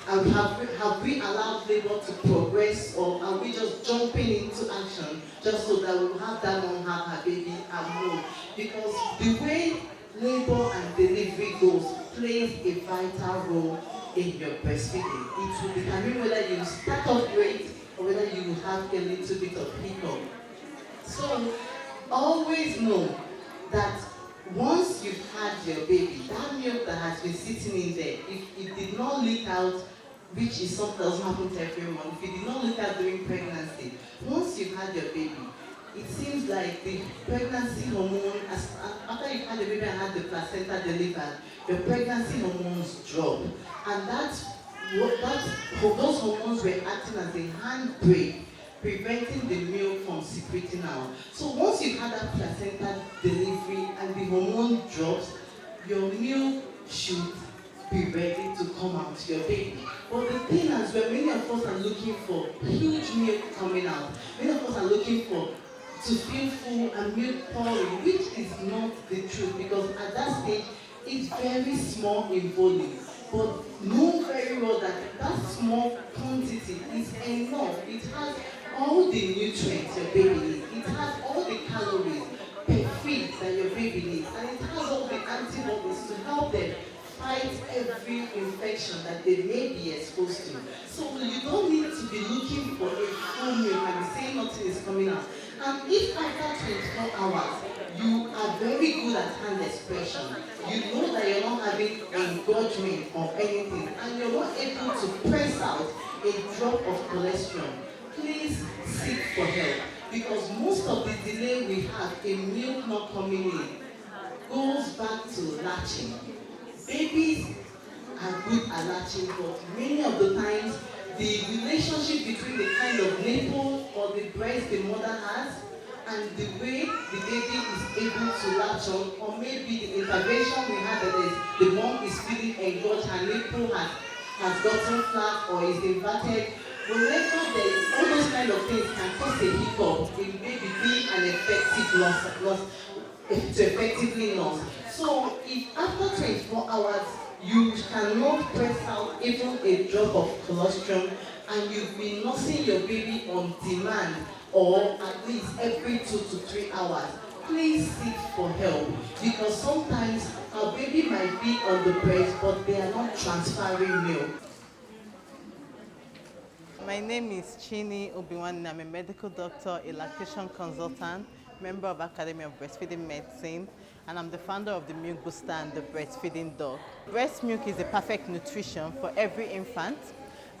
Speaker 11: have we allowed labor to progress, or are we just jumping into action just so that we'll have that mom have her baby at home? Because the way labor and delivery goes plays a vital role in your breastfeeding. It will determine whether you start off great or whether you have a little bit of hiccup. So always know that once you've had your baby, that milk that has been sitting in there, if it did not leak out, which is something that doesn't happen to everyone, if it did not leak out during pregnancy, once you've had your baby, it seems like the pregnancy hormone, after you've had the baby and had the placenta delivered, your pregnancy hormones drop. And those hormones were acting as a handbrake, preventing the milk from secreting out. So once you've had that placenta delivery and the hormone drops, your milk should be ready to come out to your baby. But the thing is, where many of us are looking for huge milk coming out, many of us are looking for to feel full and milk pouring, which is not the truth, because at that stage it's very small in volume. But know very well that that small quantity is enough. It has all the nutrients your baby needs. It has all the calories per feed that your baby needs. And it has all the antibodies to help them fight every infection that they may be exposed to. So you don't need to be looking for a full milk and saying nothing is coming out. And if after 24 hours, you are very good at hand expression, you know that you're not having engorgement or anything, and you're not able to press out a drop of cholesterol, please seek for help. Because most of the delay we have in milk not coming in goes back to latching. Babies are good at latching, but many of the times the relationship between the kind of nipple or the breast the mother has and the way the baby is able to latch on, or maybe the intervention we had that is the mom is feeling engorged, her nipple has gotten flat or is inverted. Whenever there is all those kind of things can cause a hiccup in maybe being an effective loss to effectively loss. So if after 24 hours you cannot press out even a drop of colostrum and you've been nursing your baby on demand or at least every 2 to 3 hours, please seek for help, because sometimes our baby might be on the breast but they are not transferring milk.
Speaker 14: My name is Chini Obiwan. I'm a medical doctor, a lactation consultant, member of Academy of Breastfeeding Medicine, and I'm the founder of the Milk Booster and the Breastfeeding Dog. Breast milk is a perfect nutrition for every infant,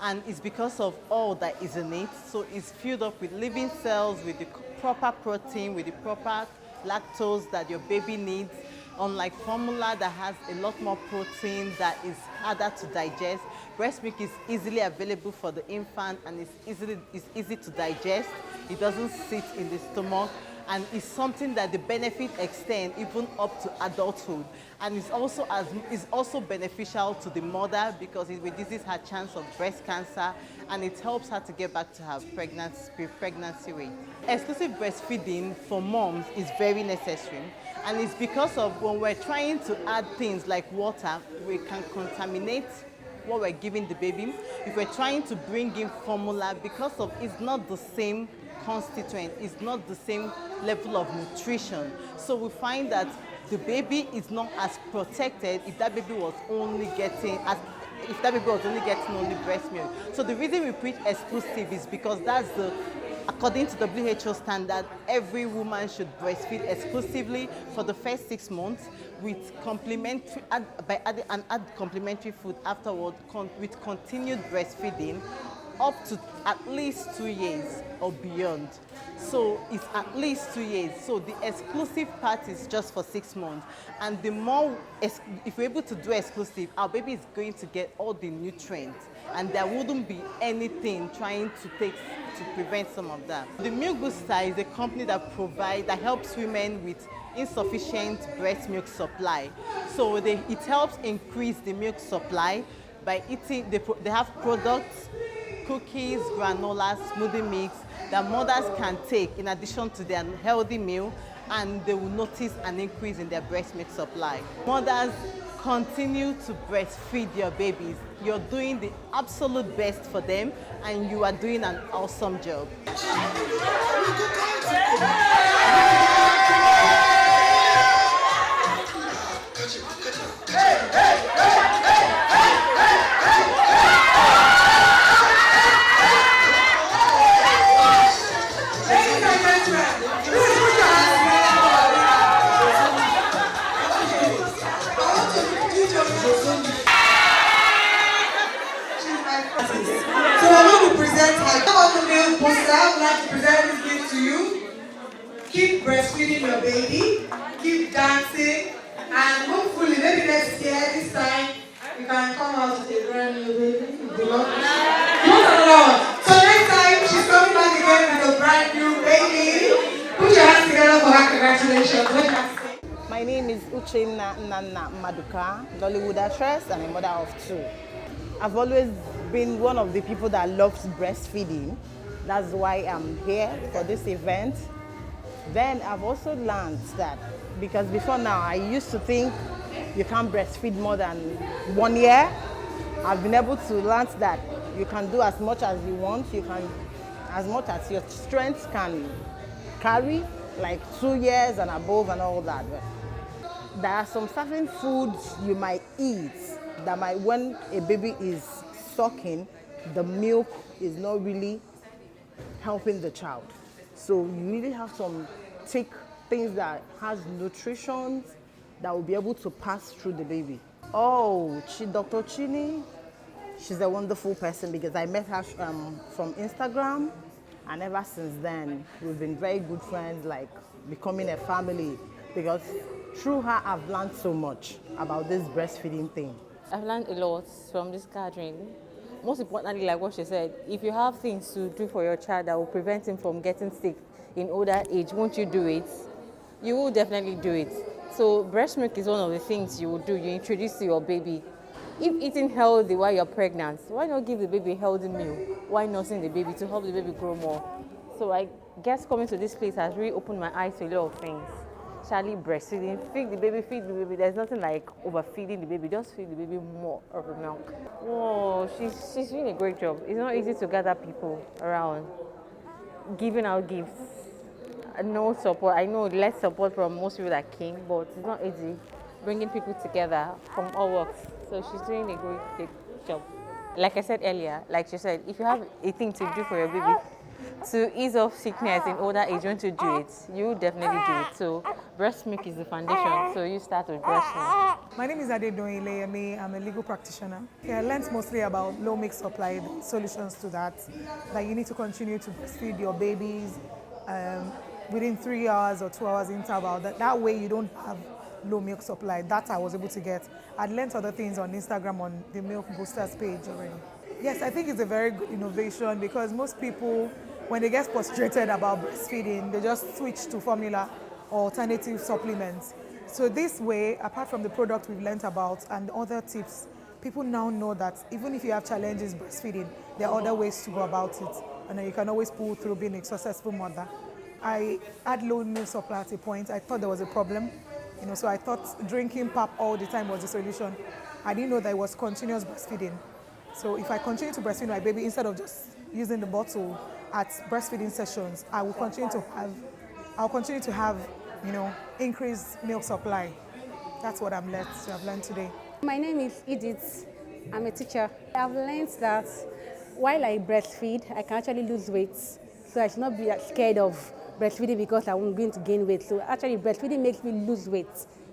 Speaker 14: and it's because of all that is in it. So it's filled up with living cells, with the proper protein, with the proper lactose that your baby needs. Unlike formula that has a lot more protein that is harder to digest, breast milk is easily available for the infant and it's easy to digest. It doesn't sit in the stomach, and it's something that the benefit extend even up to adulthood. And it's also beneficial to the mother because it reduces her chance of breast cancer and it helps her to get back to her pregnancy weight. Exclusive breastfeeding for moms is very necessary, and it's because of when we're trying to add things like water, we can contaminate what we're giving the baby. If we're trying to bring in formula, because of it's not the same constituent, it's not the same level of nutrition. So we find that the baby is not as protected if that baby was only getting only breast milk. So the reason we preach exclusive is because that's according to WHO standard, every woman should breastfeed exclusively for the first 6 months with complementary, add complementary food afterward with continued breastfeeding up to at least 2 years or beyond. So it's at least 2 years. So the exclusive part is just for 6 months. And the more, if we're able to do exclusive, our baby is going to get all the nutrients and there wouldn't be anything trying to to prevent some of that. The Milk Booster is a company that helps women with insufficient breast milk supply. So it helps increase the milk supply by eating, they have products, cookies, granola, smoothie mix that mothers can take in addition to their healthy meal, and they will notice an increase in their breast milk supply. Mothers, continue to breastfeed your babies. You're doing the absolute best for them, and you are doing an awesome job.
Speaker 3: So I'm going to present her. Come on, the Milk Booster. I would like to present this gift to you. Keep breastfeeding your baby. Keep dancing. And hopefully, maybe next year, this time, you can come out with a brand new baby. So next time, she's coming back again with a brand new baby. Put your hands together for her. Congratulations. What do you have to say?
Speaker 15: My name is Uchenna Nana Maduka, Nollywood actress and a mother of 2. I've always been one of the people that loves breastfeeding. That's why I'm here for this event. Then I've also learned that, because before now I used to think you can't breastfeed more than 1 year. I've been able to learn that you can do as much as you want. You can, as much as your strength can carry, like 2 years and above and all that. But there are some certain foods you might eat that might, when a baby is sucking, the milk is not really helping the child. So you really have to take things that has nutrition that will be able to pass through the baby. Oh, Dr. Chini, she's a wonderful person because I met her from Instagram, and ever since then we've been very good friends, like becoming a family, because through her I've learned so much about this breastfeeding thing.
Speaker 16: I've learned a lot from this gathering. Most importantly, like what she said, if you have things to do for your child that will prevent him from getting sick in older age, won't you do it? You will definitely do it. So breast milk is one of the things you will do. You introduce to your baby. If eating healthy while you're pregnant, why not give the baby a healthy meal? Why nursing the baby to help the baby grow more? So I guess coming to this place has really opened my eyes to a lot of things. Charlie, breastfeeding, feed the baby. There's nothing like overfeeding the baby. Just feed the baby more of the milk. Oh, she's doing a great job. It's not easy to gather people around, giving out gifts. No support. I know less support from most people that came, but it's not easy bringing people together from all walks. So she's doing a great job. Like I said earlier, like she said, if you have a thing to do for your baby to ease off sickness in older age, when to do it, you definitely do it. So breast milk is the foundation, so you start with breast milk.
Speaker 3: My name is Adedoyin Leyemi. I'm a legal practitioner. I learned mostly about low milk supply, solutions to that you need to continue to breastfeed your babies within 3 hours or 2 hours interval. That way you don't have low milk supply. That I was able to get. I'd learned other things on Instagram on the Milk Boosters page already. Yes, I think it's a very good innovation, because most people, when they get frustrated about breastfeeding, they just switch to formula or alternative supplements. So this way, apart from the product we've learned about and other tips, people now know that even if you have challenges breastfeeding, there are other ways to go about it, and then you can always pull through being a successful mother. I had low milk supply at a point. I thought there was a problem, so I thought drinking pap all the time was the solution. I didn't know that it was continuous breastfeeding. So if I continue to breastfeed my baby instead of just using the bottle at breastfeeding sessions, I'll continue to have, increased milk supply. That's what I've learned today.
Speaker 17: My name is Edith. I'm a teacher. I've learned that while I breastfeed, I can actually lose weight. So I should not be scared of breastfeeding because I'm going to gain weight. So actually breastfeeding makes me lose weight.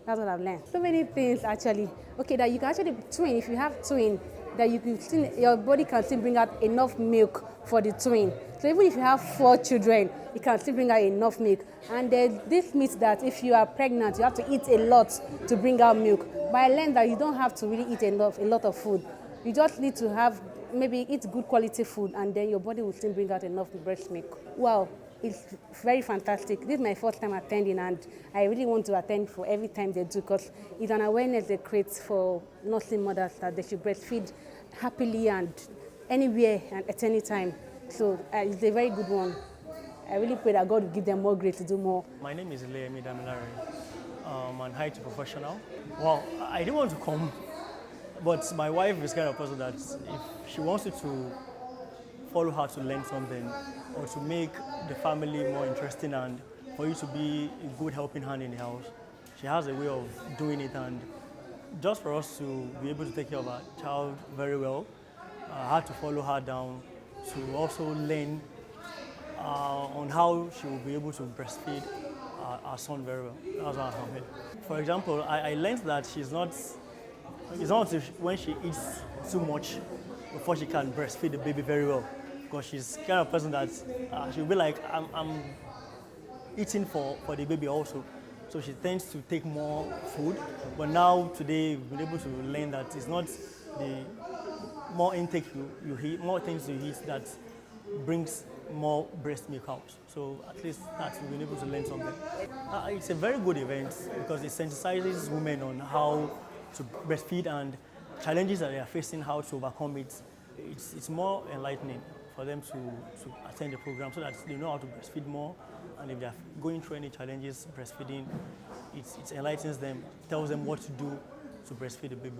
Speaker 17: That's what I've learned. So many things actually. Okay, that you can actually twin, if you have twin, that you can still, your body can still bring out enough milk for the twin. So even if you have 4 children, you can still bring out enough milk. And this means that if you are pregnant, you have to eat a lot to bring out milk. But I learned that you don't have to really eat a lot of food. You just need to have maybe eat good quality food, and then your body will still bring out enough breast milk. Wow, it's very fantastic. This is my first time attending, and I really want to attend for every time they do, because it's an awareness they create for nursing mothers that they should breastfeed happily and anywhere and at any time. So it's a very good one. I really pray that God will give them more grace to do more.
Speaker 18: My name is Leemi Damilare. I'm an IT professional. Well, I didn't want to come, but my wife is kind of person that if she wants you to follow her to learn something or to make the family more interesting and for you to be a good helping hand in the house, she has a way of doing it. And just for us to be able to take care of our child very well, I had to follow her down to also learn on how she will be able to breastfeed our son very well. That's what I mean. For example, I learned that it's not until when she eats too much before she can breastfeed the baby very well. Because she's kind of person that she'll be like, I'm eating for the baby also. So she tends to take more food. But now today we've been able to learn that it's not the more intake you eat, more things you eat that brings more breast milk out. So at least that we've been able to learn something. It's a very good event because it sensitizes women on how to breastfeed and challenges that they are facing, how to overcome it. It's more enlightening for them to attend the program so that they know how to breastfeed more, and if they're going through any challenges breastfeeding, it enlightens them, tells them what to do to breastfeed the baby.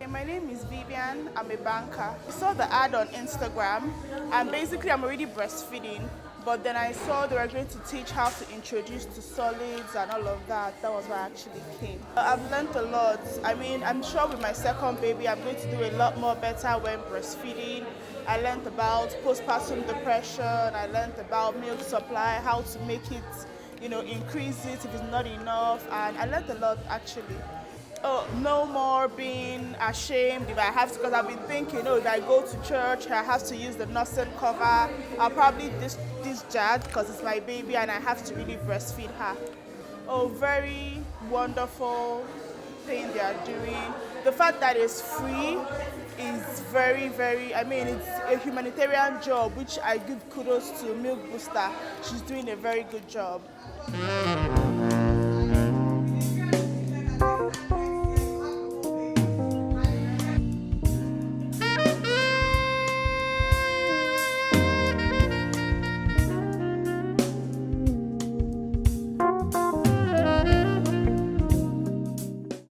Speaker 19: My name is Vivian. I'm a banker. I saw the ad on Instagram, and basically I'm already breastfeeding, but then I saw they were going to teach how to introduce to solids and all of that. That was why I actually came. I've learned a lot. I mean, I'm sure with my second baby I'm going to do a lot more better when breastfeeding. I learned about postpartum depression. I learned about milk supply, how to make it, increase it if it's not enough, and I learned a lot actually. Oh, no more being ashamed if I have to, because I've been thinking, if I go to church, I have to use the nursing cover. I'll probably discharge because it's my baby and I have to really breastfeed her. Oh, very wonderful thing they are doing. The fact that it's free is very, very, it's a humanitarian job, which I give kudos to Milk Booster. She's doing a very good job.